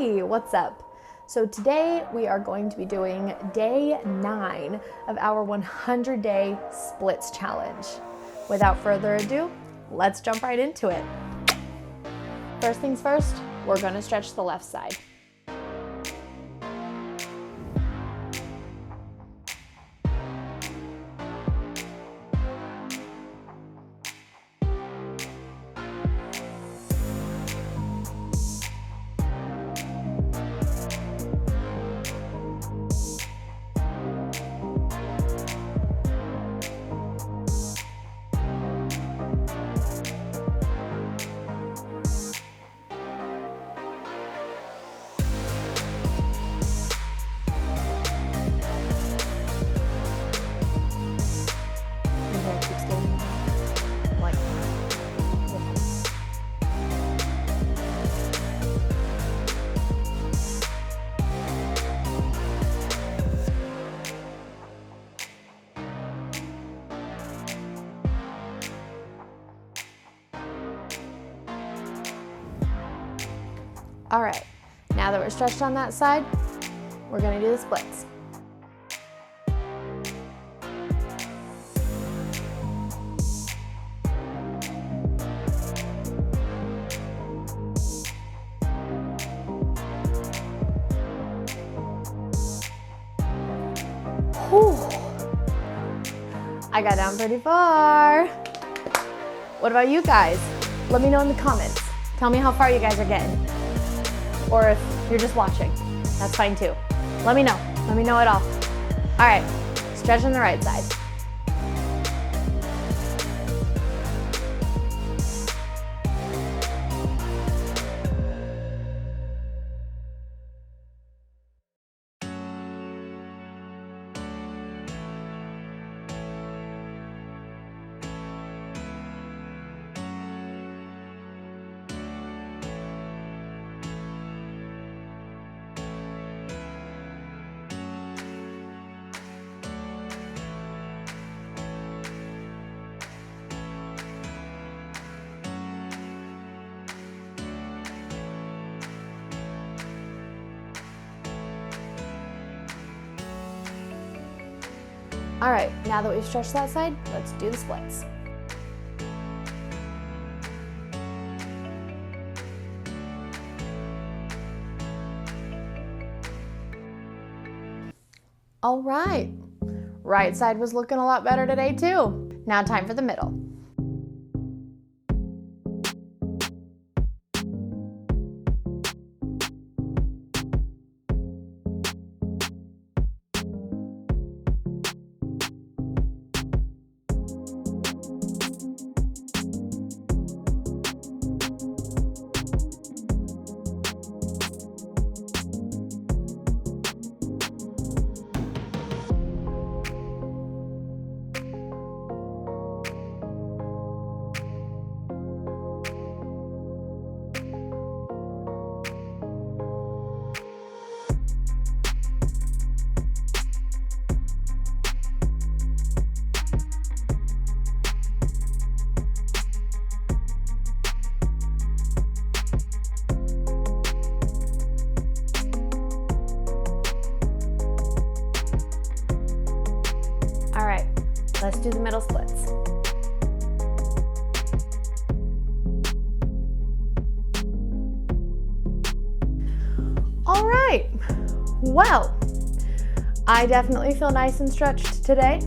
Hey, what's up? So today we are going to be doing day 9 of our 100-day splits challenge. Without further ado, let's jump right into it. First things first, we're going to stretch the left side. All right, now that we're stretched on that side, we're gonna do the splits. Whew. I got down pretty far. What about you guys? Let me know in the comments. Tell me how far you guys are getting. Or if you're just watching, that's fine too. Let me know it all. All right, stretch on the right side. All right, now that we've stretched that side, let's do the splits. All right, right side was looking a lot better today too. Now time for the middle. All right, let's do the middle splits. All right, well, I definitely feel nice and stretched today.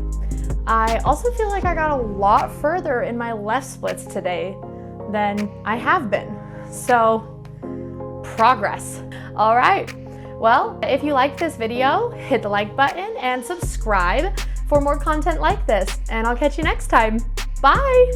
I also feel like I got a lot further in my left splits today than I have been. So, progress. All right, well, if you liked this video, hit the like button and subscribe for more content like this, and I'll catch you next time. Bye!